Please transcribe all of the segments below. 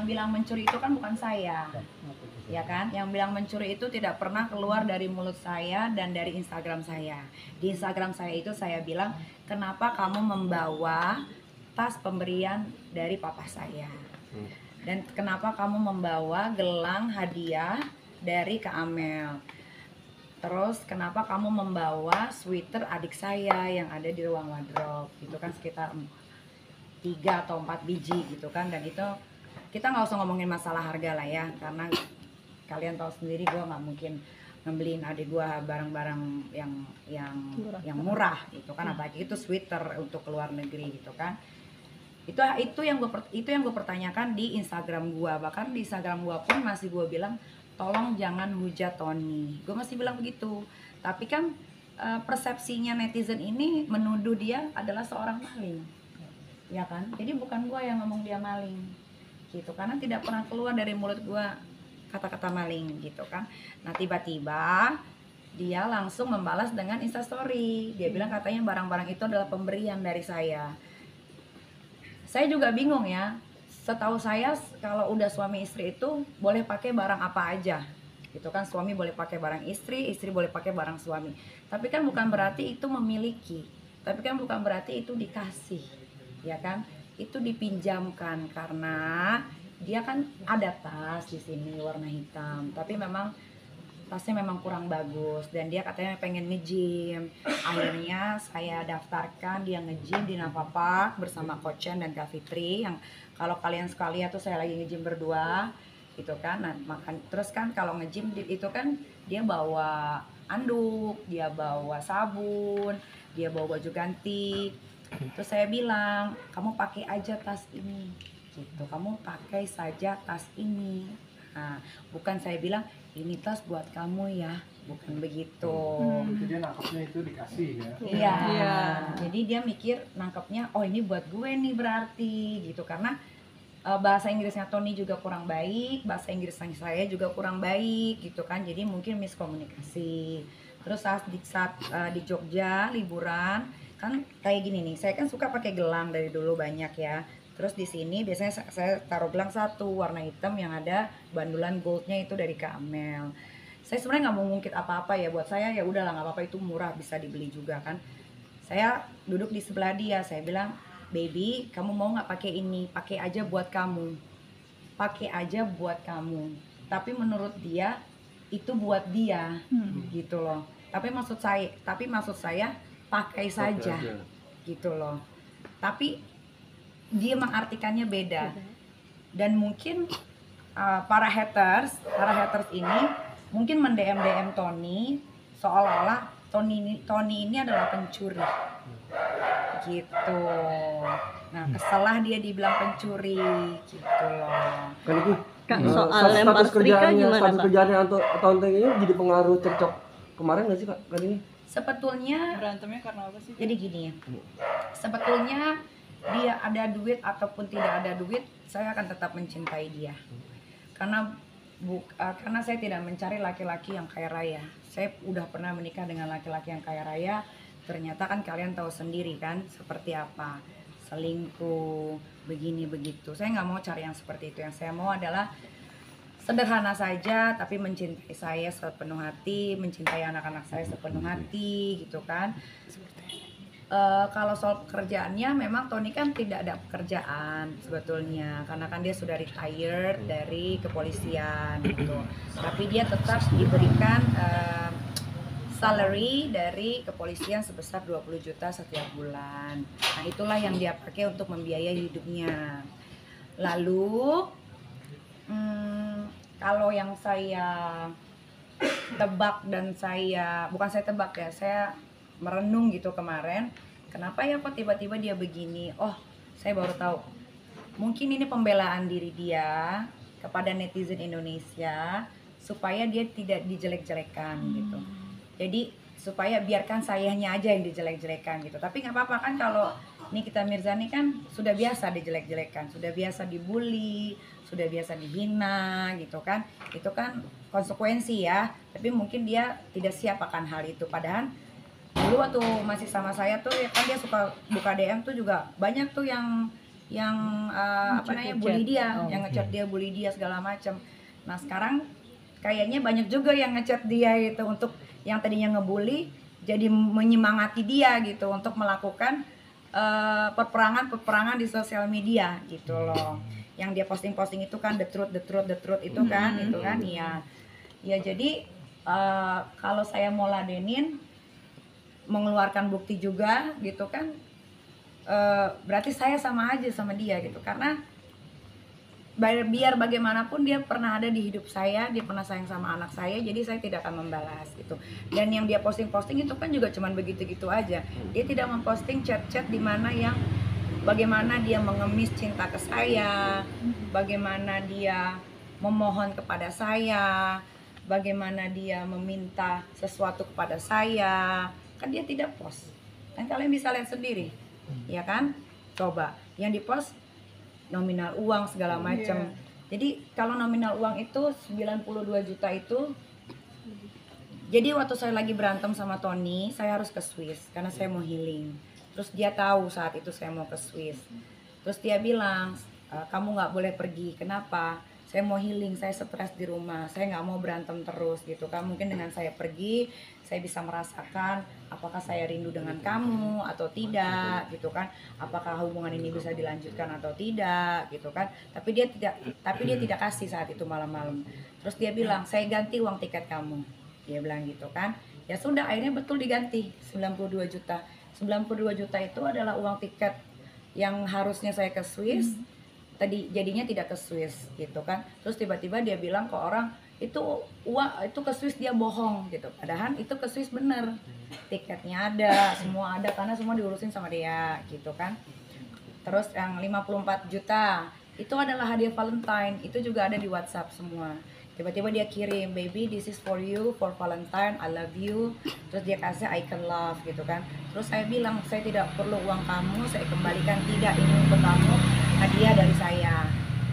bilang mencuri itu kan bukan saya, ya kan? Yang bilang mencuri itu tidak pernah keluar dari mulut saya dan dari Instagram saya. Di Instagram saya itu saya bilang, kenapa kamu membawa tas pemberian dari papa saya? Dan kenapa kamu membawa gelang hadiah dari Kak Amel? Terus kenapa kamu membawa sweater adik saya yang ada di ruang wardrobe? Itu kan sekitar 3 atau 4 biji gitu kan. Dan itu kita nggak usah ngomongin masalah harga lah ya, karena kalian tahu sendiri gue nggak mungkin ngebeliin adik gue barang-barang yang murah gitu kan, apalagi itu sweater untuk keluar negeri gitu kan. Itu yang gue pertanyakan di Instagram gue. Bahkan di Instagram gue pun masih gue bilang, tolong jangan hujat Tony. Gue masih bilang begitu. Tapi kan persepsinya netizen ini menuduh dia adalah seorang maling, ya kan? Jadi bukan gue yang ngomong dia maling, gitu. Karena tidak pernah keluar dari mulut gue kata-kata maling, gitu kan. Nah tiba-tiba dia langsung membalas dengan Instastory. Dia bilang katanya barang-barang itu adalah pemberian dari saya. Saya juga bingung ya. Setahu saya kalau udah suami istri itu boleh pakai barang apa aja, gitu kan. Suami boleh pakai barang istri, istri boleh pakai barang suami. Tapi kan bukan berarti itu memiliki, tapi kan bukan berarti itu dikasih, ya kan? Itu dipinjamkan karena dia kan ada tas di sini warna hitam, tapi memang tasnya memang kurang bagus dan dia katanya pengen nge-gym. Akhirnya saya daftarkan dia nge-gym di Navapark bersama Coach Chen dan Kak Fitri, yang kalau kalian sekalian tuh saya lagi nge-gym berdua gitu kan. Nah, makan terus kan kalau nge-gym itu kan dia bawa anduk, dia bawa sabun, dia bawa baju ganti. Terus saya bilang, kamu pakai aja tas ini gitu, kamu pakai saja tas ini. Nah, bukan saya bilang ini tas buat kamu ya, bukan begitu. Jadi dia nangkepnya itu dikasih ya. Iya. Jadi dia mikir nangkepnya, oh ini buat gue nih berarti gitu. Karena bahasa Inggrisnya Tony juga kurang baik, bahasa Inggris saya juga kurang baik gitu kan. Jadi mungkin miskomunikasi. Terus saat di Jogja liburan kan kayak gini nih, saya kan suka pakai gelang dari dulu banyak ya. Terus di sini biasanya saya taruh gelang satu warna hitam yang ada bandulan goldnya itu dari Kak Amel. Saya sebenarnya nggak mau ngungkit apa-apa ya, buat saya ya udahlah nggak apa-apa, itu murah bisa dibeli juga kan. Saya duduk di sebelah dia, saya bilang, baby kamu mau nggak pakai ini, pakai aja buat kamu, pakai aja buat kamu. Tapi menurut dia itu buat dia, gitu loh. Tapi maksud saya pakai saja, gitu loh. Tapi dia mengartikannya beda. Dan mungkin para haters ini mungkin mendm Tony seolah-olah Tony ini adalah pencuri gitu. Nah kesalah dia dibilang pencuri gitu loh. Kan itu Kak, soal lempar setrika gimana, status Kak? kerjaannya Tonton ini jadi pengaruh cekcok kemarin nggak sih Kak? Kan ini Sebetulnya Berantemnya karena apa sih? jadi gini ya, sebetulnya dia ada duit ataupun tidak ada duit, saya akan tetap mencintai dia. Karena saya tidak mencari laki-laki yang kaya raya. Saya udah pernah menikah dengan laki-laki yang kaya raya. Ternyata kan kalian tahu sendiri kan seperti apa, selingkuh, begini begitu. Saya nggak mau cari yang seperti itu. Yang saya mau adalah sederhana saja, tapi mencintai saya sepenuh hati, mencintai anak-anak saya sepenuh hati, gitu kan. Kalau soal pekerjaannya, memang Tony kan tidak ada pekerjaan sebetulnya, karena kan dia sudah retired dari kepolisian gitu. Tapi dia tetap diberikan salary dari kepolisian sebesar 20 juta setiap bulan. Nah itulah yang dia pakai untuk membiayai hidupnya. Lalu kalau yang saya tebak dan bukan saya tebak ya, saya merenung gitu kemarin, kenapa ya kok tiba-tiba dia begini. Oh saya baru tahu, mungkin ini pembelaan diri dia kepada netizen Indonesia supaya dia tidak dijelek-jelekan gitu. Jadi supaya biarkan sayanya aja yang dijelek-jelekan gitu. Tapi nggak apa-apa kan, kalau Nikita Mirzani kan sudah biasa dijelek-jelekan, sudah biasa dibully, sudah biasa dihina gitu kan. Itu kan konsekuensi ya. Tapi mungkin dia tidak siap akan hal itu. Padahal dulu waktu masih sama saya tuh ya kan, dia suka buka DM tuh juga banyak tuh yang apa namanya bully dia, yang ngechat dia, bully dia segala macam. Nah sekarang kayaknya banyak juga yang ngechat dia gitu untuk yang tadinya ngebully jadi menyemangati dia gitu untuk melakukan peperangan di sosial media gitu loh. Yang dia posting itu kan the truth itu kan, itu kan ya. Ya jadi kalau saya mau ladenin, mengeluarkan bukti juga gitu kan, berarti saya sama aja sama dia gitu, karena biar bagaimanapun dia pernah ada di hidup saya, dia pernah sayang sama anak saya, jadi saya tidak akan membalas gitu. Dan yang dia posting itu kan juga cuman begitu-gitu aja. Dia tidak memposting chat-chat di mana yang bagaimana dia mengemis cinta ke saya, bagaimana dia memohon kepada saya, bagaimana dia meminta sesuatu kepada saya, kan dia tidak post. Kan kalian bisa lihat sendiri, ya kan? Coba yang dipost nominal uang segala macam. Jadi kalau nominal uang itu 92 juta itu. Jadi waktu saya lagi berantem sama Tony, saya harus ke Swiss karena saya mau healing. Terus dia tahu saat itu saya mau ke Swiss. Terus dia bilang, kamu nggak boleh pergi. Kenapa? Saya mau healing, saya stres di rumah, saya nggak mau berantem terus gitu kan. Mungkin dengan saya pergi, saya bisa merasakan apakah saya rindu dengan kamu atau tidak gitu kan. Apakah hubungan ini bisa dilanjutkan atau tidak gitu kan. Tapi dia tidak kasih saat itu malam-malam. Terus dia bilang, saya ganti uang tiket kamu. Dia bilang gitu kan. Ya sudah, akhirnya betul diganti 92 juta. 92 juta itu adalah uang tiket yang harusnya saya ke Swiss. Tadi jadinya tidak ke Swiss gitu kan. Terus tiba-tiba dia bilang ke orang itu itu ke Swiss, dia bohong gitu. Padahal itu ke Swiss bener, tiketnya ada, semua ada karena semua diurusin sama dia gitu kan. Terus yang 54 juta itu adalah hadiah Valentine, itu juga ada di WhatsApp semua. Tiba-tiba dia kirim, baby this is for you for Valentine, I love you. Terus dia kasih icon love gitu kan. Terus saya bilang, saya tidak perlu uang kamu, saya kembalikan, tidak, ini untuk kamu, hadiah dari saya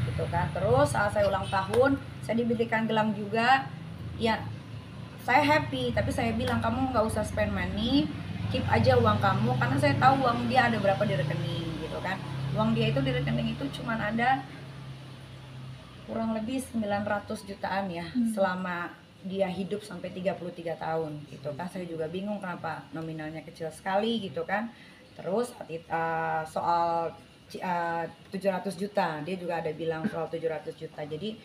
gitu kan. Terus saat saya ulang tahun, saya dibelikan gelang juga. Ya saya happy, tapi saya bilang kamu nggak usah spend money, keep aja uang kamu, karena saya tahu uang dia ada berapa di rekening gitu kan. Uang dia itu di rekening itu cuman ada kurang lebih 900 jutaan ya, selama dia hidup sampai 33 tahun gitu kan. Saya juga bingung kenapa nominalnya kecil sekali gitu kan. Terus soal 700 juta, dia juga ada bilang soal 700 juta. Jadi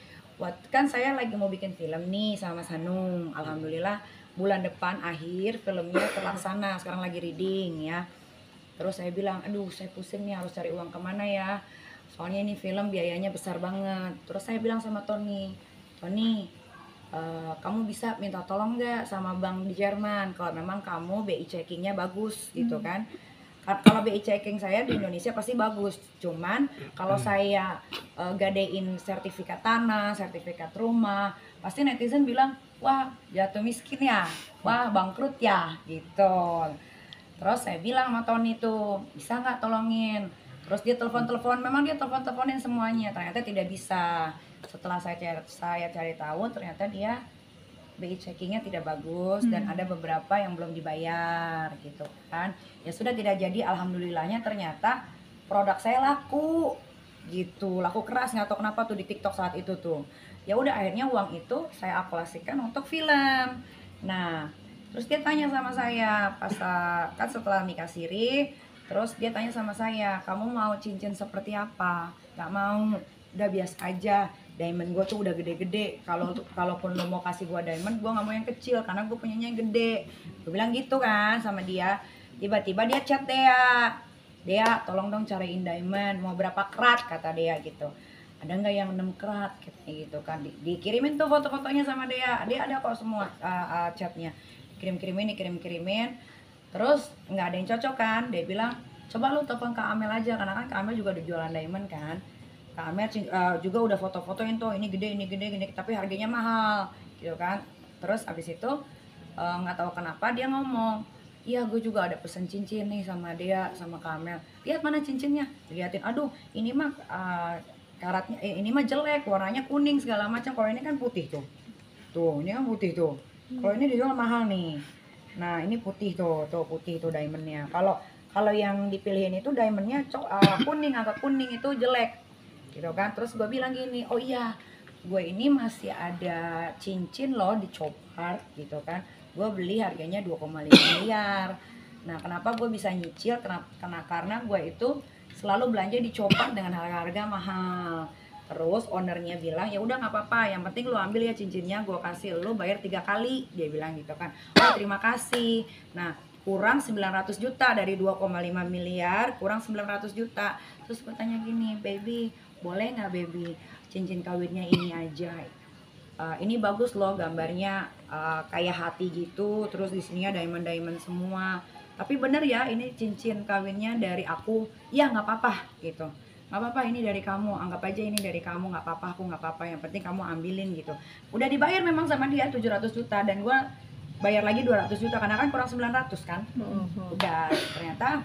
kan saya lagi mau bikin film nih sama Mas Hanung. Alhamdulillah bulan depan akhir filmnya terlaksana, sekarang lagi reading ya. Terus saya bilang, aduh saya pusing nih, harus cari uang kemana ya, soalnya ini film biayanya besar banget. Terus saya bilang sama Tony, kamu bisa minta tolong nggak sama bank di Jerman kalau memang kamu BI checkingnya bagus gitu kan. Kalau BI checking saya di Indonesia pasti bagus, cuman kalau saya gadein sertifikat tanah, sertifikat rumah, pasti netizen bilang, wah jatuh miskin ya, wah bangkrut ya gitu. Terus saya bilang sama Tony tuh, bisa nggak tolongin? Terus dia telepon, memang dia teleponin semuanya, ternyata tidak bisa. Setelah saya cari tahu, ternyata dia BI checkingnya tidak bagus dan ada beberapa yang belum dibayar gitu kan. Ya sudah, tidak jadi. Alhamdulillahnya ternyata produk saya laku gitu, laku keras, nggak tahu kenapa tuh di TikTok saat itu tuh. Ya udah, akhirnya uang itu saya akulasikan untuk film. Nah terus dia tanya sama saya pas kan setelah nikah siri, terus dia tanya sama saya, kamu mau cincin seperti apa? Gak mau, udah biasa aja. Diamond gue tuh udah gede-gede. Kalaupun lo mau kasih gue diamond, gue nggak mau yang kecil karena gue punyanya yang gede. Gue bilang gitu kan sama dia. Tiba-tiba dia chat Dea, tolong dong cariin diamond. Mau berapa karat kata Dea gitu. Ada nggak yang 6 karat katanya gitu kan. Dikirimin tuh foto-fotonya sama Dea. Dia ada kok semua chatnya. Kirim-kirimin. Terus nggak ada yang cocok kan. Dia bilang, coba lu telepon Kak Amel aja, karena kan Kak Amel juga udah jualan diamond kan. Kak Amel juga udah foto-fotoin tuh, ini gede, tapi harganya mahal gitu kan. Terus abis itu nggak tahu kenapa dia ngomong, iya gue juga ada pesen cincin nih sama dia, sama Kak Amel. Lihat mana cincinnya, dilihatin, aduh ini mah karatnya ini mah jelek, warnanya kuning segala macam. Kalau ini kan putih tuh ini kan putih tuh. Kalau ini dijual mahal nih. Nah ini putih tuh putih tuh diamondnya. kalau yang dipilihin itu diamondnya kuning, agak kuning itu jelek gitu kan. Terus gue bilang gini, oh iya gue ini masih ada cincin loh di Chopard gitu kan, gue beli harganya 2,5 miliar. Nah kenapa gue bisa nyicil, karena gue itu selalu belanja di Chopard dengan harga-harga mahal. Terus ownernya bilang ya udah nggak apa-apa, yang penting lu ambil ya cincinnya, gue kasih lu bayar 3 kali, dia bilang gitu kan. Oh terima kasih. Nah kurang 900 juta dari 2,5 miliar, kurang 900 juta. Terus gue tanya gini, baby boleh nggak baby cincin kawinnya ini aja? Ini bagus loh gambarnya, kayak hati gitu, terus di sini ada diamond semua. Tapi bener ya ini cincin kawinnya dari aku? Ya nggak apa-apa gitu. Nggak apa-apa, ini dari kamu, anggap aja ini dari kamu, nggak apa-apa, aku nggak apa-apa, yang penting kamu ambilin gitu. Udah dibayar memang sama dia 700 juta dan gue bayar lagi 200 juta karena kan kurang 900 kan. Udah ternyata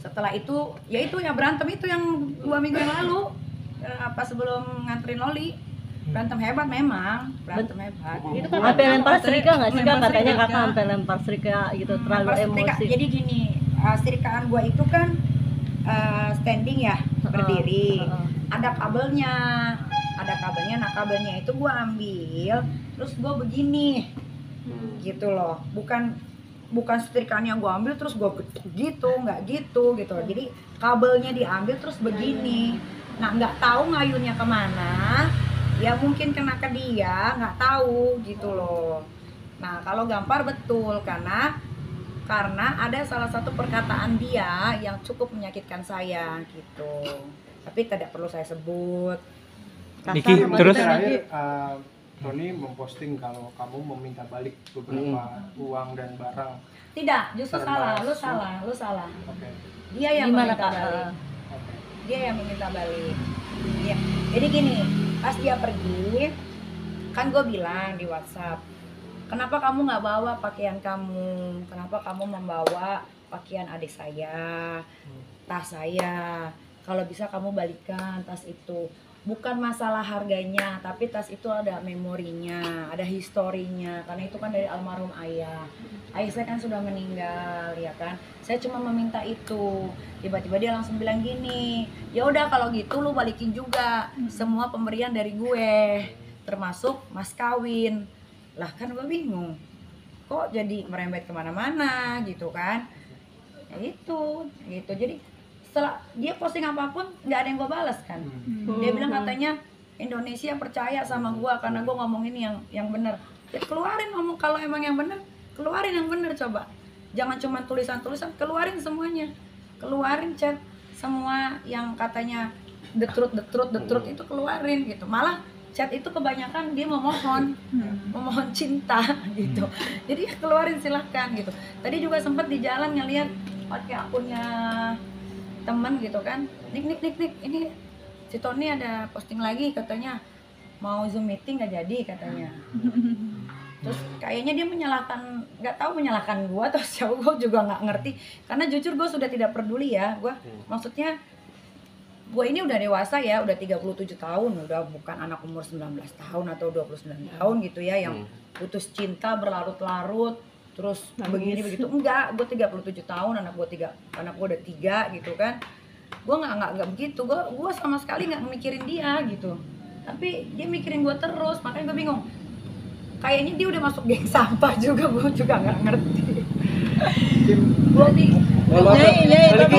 setelah itu ya itu ya berantem itu yang 2 minggu yang lalu, apa sebelum nganterin Loli, berantem hebat memang, berantem hebat. Itu kan sampai lempar setrika nggak sih kak? Katanya kakak sampai lempar setrika gitu, terlalu Lempar setrika. emosi. Jadi gini, setrikaan gue itu kan standing ya, berdiri. Ada kabelnya, nah kabelnya itu gue ambil, terus gue begini, gitu loh. Bukan setrikaannya gue ambil terus gue gitu, nggak gitu. Jadi kabelnya diambil terus begini. Nah nggak tahu ngayunnya kemana, ya mungkin kena ke dia, nggak tahu gitu loh. Nah kalau Gampar betul, karena ada salah satu perkataan dia yang cukup menyakitkan saya gitu, tapi tidak perlu saya sebut. Niki, terus terakhir Tony memposting kalau kamu meminta balik beberapa uang dan barang. Tidak, justru Termasuk- salah, lu salah. Oke. Dia yang Gimana, meminta Kak? balik. Oke. Dia yang meminta balik. Ya. Jadi gini, pas dia pergi, kan gue bilang di WhatsApp, kenapa kamu nggak bawa pakaian kamu? Kenapa kamu membawa pakaian adik saya, tas saya? Kalau bisa kamu balikan tas itu. Bukan masalah harganya, tapi tas itu ada memorinya, ada historinya. Karena itu kan dari almarhum ayah. Ayah saya kan sudah meninggal, ya kan. Saya cuma meminta itu. Tiba-tiba dia langsung bilang gini, ya udah kalau gitu lu balikin juga semua pemberian dari gue, termasuk mas kawin. Lah kan gue bingung, kok jadi merembet kemana-mana gitu kan. Ya itu gitu. Jadi setelah dia posting apapun nggak ada yang gue balas kan. Dia bilang katanya Indonesia percaya sama gue karena gue ngomongin yang bener. Ya keluarin ngomong, kalau emang yang bener keluarin yang bener, coba jangan cuma tulisan-tulisan, keluarin semuanya, keluarin chat semua yang katanya the truth itu keluarin gitu. Malah chat itu kebanyakan dia memohon cinta gitu. Jadi ya keluarin silahkan gitu. Tadi juga sempat di jalan ngeliat pakai akunnya temen gitu kan, nik ini si Tony ada posting lagi katanya mau Zoom meeting nggak jadi katanya. Terus kayaknya dia menyalahkan, nggak tahu menyalahkan gua atau siapa, gua juga nggak ngerti karena jujur gua sudah tidak peduli ya. Maksudnya gue ini udah dewasa ya, udah 37 tahun, udah bukan anak umur 19 tahun atau 29 tahun gitu ya yang putus cinta berlarut-larut terus begini begitu. Enggak, gue 37 tahun, anak gue udah 3 gitu kan. Gue nggak begitu, gue sama sekali nggak mikirin dia gitu, tapi dia mikirin gue terus. Makanya gue bingung, kayaknya dia udah masuk geng sampah juga, gue juga nggak ngerti. Gue Niki,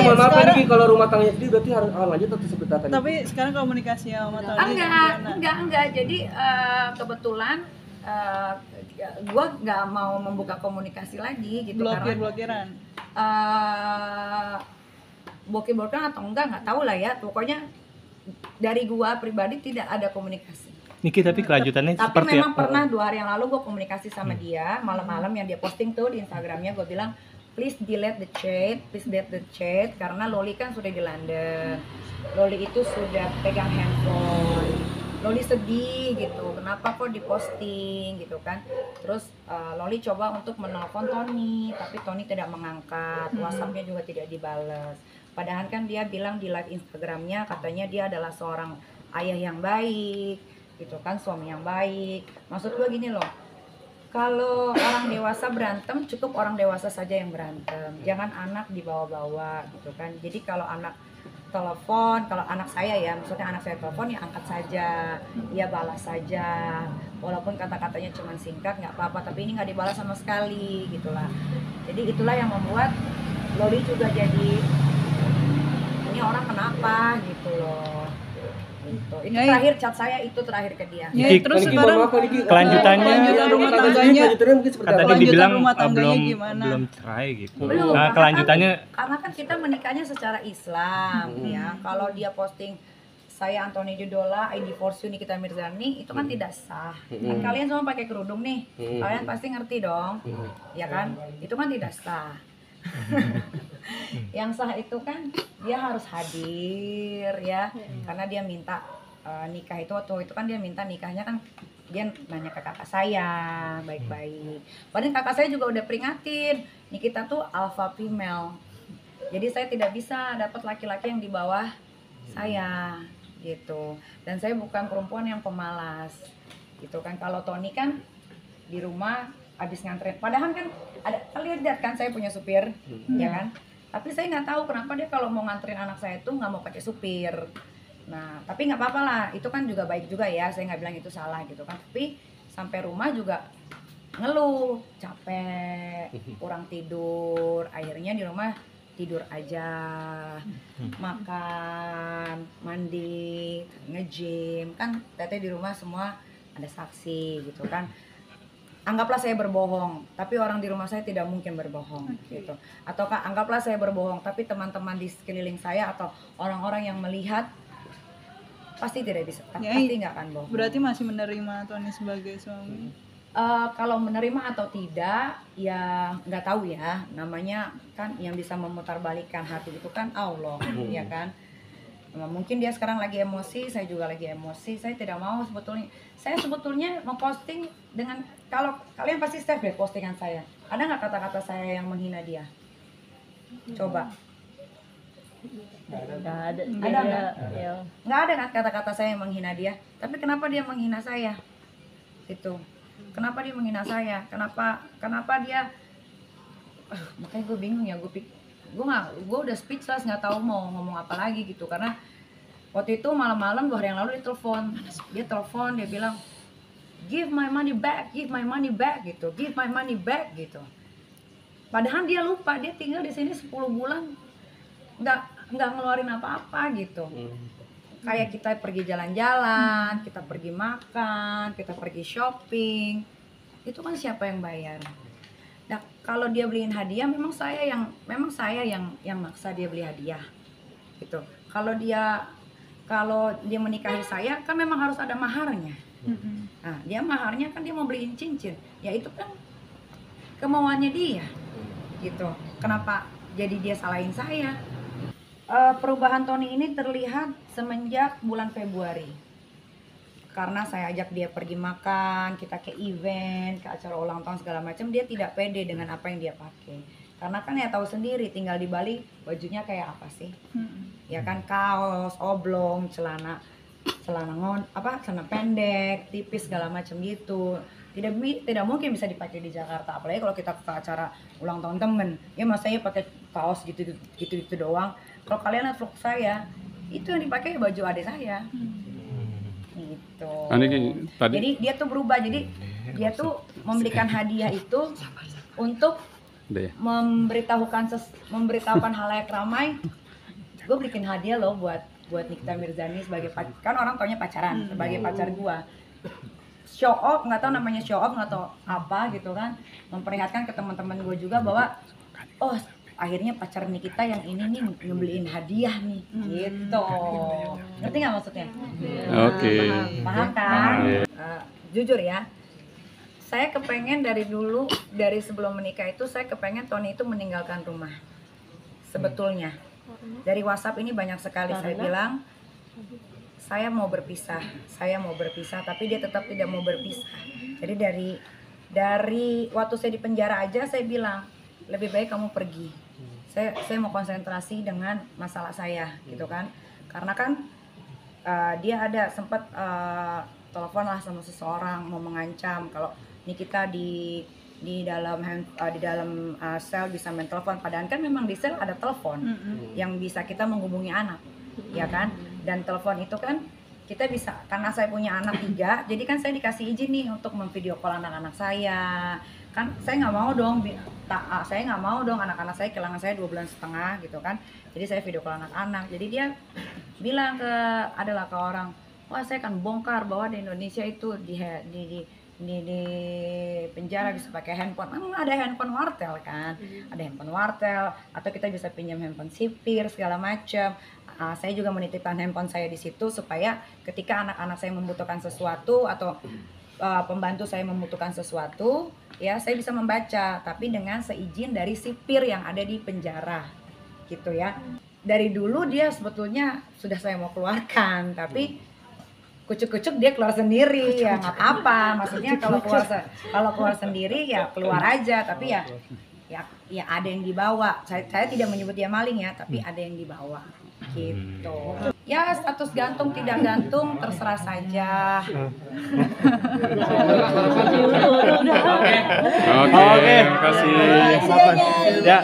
mohon maaf Niki, kalau rumah tangganya sendiri berarti harus lanjut atau seperti apa? Tapi sekarang komunikasi sama Tony enggak. Jadi kebetulan gue nggak mau membuka komunikasi lagi gitu. blokiran. Blokir-blokiran atau nggak tahu lah ya. Pokoknya dari gue pribadi tidak ada komunikasi. Niki, tapi kelanjutannya Tapi seperti memang pernah 2 hari yang lalu gue komunikasi sama dia malam-malam yang dia posting tuh di Instagramnya. Gue bilang please delete the chat karena Loli kan sudah di London. Loli itu sudah pegang handphone. Loli sedih gitu, kenapa kok diposting gitu kan. Terus Loli coba untuk menelpon Tony, tapi Tony tidak mengangkat, WhatsAppnya juga tidak dibalas. Padahal kan dia bilang di live Instagramnya katanya dia adalah seorang ayah yang baik gitu kan, suami yang baik. Maksud gue gini loh, Kalau orang dewasa berantem, cukup orang dewasa saja yang berantem. Jangan anak dibawa-bawa gitu kan. Jadi kalau anak telepon, kalau anak saya ya, maksudnya anak saya telepon ya angkat saja, ya balas saja. Walaupun kata-katanya cuma singkat nggak apa-apa, tapi ini nggak dibalas sama sekali gitulah. Jadi itulah yang membuat Loli juga jadi ini orang kenapa gitu loh. Gitu. Itu Ya, terakhir chat saya itu terakhir ke dia. Ya, Niki, terus Niki, sekarang mohon maaf, Niki. kelanjutannya- kelanjutan rumah Kelanjutannya tangganya mungkin seperti Kan apa? tadi Kelanjutan dibilang rumah tangganya belum gimana? belum cerai gitu. Belum, Nah, karena kelanjutannya karena kan kita menikahnya secara Islam ya. Kalau dia posting saya Anthony Judola, I divorce you Nikita Mirzani, itu kan tidak sah. Kan kalian semua pakai kerudung nih, kalian pasti ngerti dong, ya kan? Itu kan tidak sah. Yang sah itu kan dia harus hadir ya, karena dia minta nikah itu waktu itu kan dia minta nikahnya kan dia nanya ke kakak saya baik-baik. Padahal kakak saya juga udah peringatin, Nikita tuh alpha female. Jadi saya tidak bisa dapat laki-laki yang di bawah saya gitu. Dan saya bukan perempuan yang pemalas gitu kan. Kalau Tony kan di rumah habis nganterin. Padahal kan ada kalian lihat kan saya punya supir, ya kan? Tapi saya nggak tahu kenapa dia kalau mau nganterin anak saya tuh nggak mau pakai supir. Nah, tapi nggak apa-apa lah. Itu kan juga baik juga ya. Saya nggak bilang itu salah gitu kan. Tapi sampai rumah juga ngeluh, capek, kurang tidur. Akhirnya di rumah tidur aja, makan, mandi, nge-gym. Kan teteh di rumah semua ada saksi gitu kan. Anggaplah saya berbohong, tapi orang di rumah saya tidak mungkin berbohong gitu. Ataukah anggaplah saya berbohong, tapi teman-teman di sekeliling saya atau orang-orang yang melihat pasti tidak bisa, Ya, pasti nggak akan bohong. Berarti masih menerima Tony sebagai suami. Kalau menerima atau tidak ya nggak tahu ya, namanya kan yang bisa memutarbalikkan hati itu kan Allah, ya kan. Mungkin dia sekarang lagi emosi, saya juga lagi emosi. Saya tidak mau sebetulnya. Saya sebetulnya memposting dengan, kalau kalian pasti save deh postingan saya. Ada nggak kata-kata saya yang menghina dia? Coba. Nggak ada. Ada nggak? Ya. Nggak ada kan kata-kata saya yang menghina dia. Tapi kenapa dia menghina saya? Itu. Kenapa dia menghina saya? Kenapa dia? Makanya gue bingung ya. Gue udah speechless, nggak tahu mau ngomong apa lagi gitu. Karena waktu itu malam-malam 2 hari yang lalu dia telepon, dia bilang give my money back gitu, give my money back gitu. Padahal dia lupa dia tinggal di sini 10 bulan nggak ngeluarin apa-apa gitu. Kayak kita pergi jalan-jalan, kita pergi makan, kita pergi shopping, itu kan siapa yang bayar? Nah, kalau dia beliin hadiah, memang saya yang maksa dia beli hadiah, gitu. Kalau dia menikahi saya, kan memang harus ada maharnya. Nah, dia maharnya kan dia mau beliin cincin, ya itu kan kemauannya dia, gitu. Kenapa jadi dia salahin saya? Perubahan Tony ini terlihat semenjak bulan Februari. Karena saya ajak dia pergi makan, kita ke event, ke acara ulang tahun segala macam, dia tidak pede dengan apa yang dia pakai. Karena kan ya tahu sendiri, tinggal di Bali bajunya kayak apa sih? Ya kan, kaos, oblong, celana pendek, tipis segala macam gitu. Tidak mungkin bisa dipakai di Jakarta, apalagi kalau kita ke acara ulang tahun temen. Ya masa saya pakai kaos gitu doang. Kalau kalian lihat vlog saya, itu yang dipakai baju adik saya. Gitu. Jadi dia tuh berubah, jadi dia tuh memberikan hadiah itu untuk memberitahukan halayak ramai. Gue bikin hadiah loh buat Nikita Mirzani sebagai kan orang taunya pacaran, sebagai pacar gue. Show off, nggak tahu namanya show off, nggak tahu apa gitu kan, memperlihatkan ke teman-teman gue juga bahwa oh akhirnya pacar Nikita yang ini nih ngebeliin hadiah nih, gitu. Ngerti nggak maksudnya? Oke. Paham kan? Jujur ya, saya kepengen dari sebelum menikah itu saya kepengen Tony itu meninggalkan rumah. Sebetulnya dari WhatsApp ini banyak sekali saya bilang saya mau berpisah, tapi dia tetap tidak mau berpisah. Jadi dari waktu saya di penjara aja saya bilang lebih baik kamu pergi. Saya mau konsentrasi dengan masalah saya, gitu kan? Karena kan dia ada sempat telepon lah sama seseorang mau mengancam kalau Nikita di dalam sel bisa main telepon, padahal kan memang di sel ada telepon yang bisa kita menghubungi anak, ya kan? Dan telepon itu kan kita bisa, karena saya punya anak 3, jadi kan saya dikasih izin nih untuk memvideo call anak-anak saya. Kan saya nggak mau dong, anak-anak saya kehilangan saya 2,5 bulan gitu kan. Jadi saya video call anak-anak. Jadi dia bilang ke orang, wah saya akan bongkar bahwa di Indonesia itu di penjara bisa pakai handphone. Ada handphone wartel kan, ada handphone wartel, atau kita bisa pinjam handphone sipir segala macam. Saya juga menitipkan handphone saya di situ supaya ketika anak-anak saya membutuhkan sesuatu atau pembantu saya membutuhkan sesuatu, ya saya bisa membaca, tapi dengan seizin dari sipir yang ada di penjara, gitu ya. Dari dulu dia sebetulnya sudah saya mau keluarkan, tapi kucuk-kucuk dia keluar sendiri, ya nggak apa. Maksudnya kalau keluar sendiri ya keluar aja, tapi ya ada yang dibawa. Saya tidak menyebut dia maling ya, tapi ada yang dibawa, gitu. Ya status gantung tidak gantung terserah saja. Oke, terima kasih. Ya.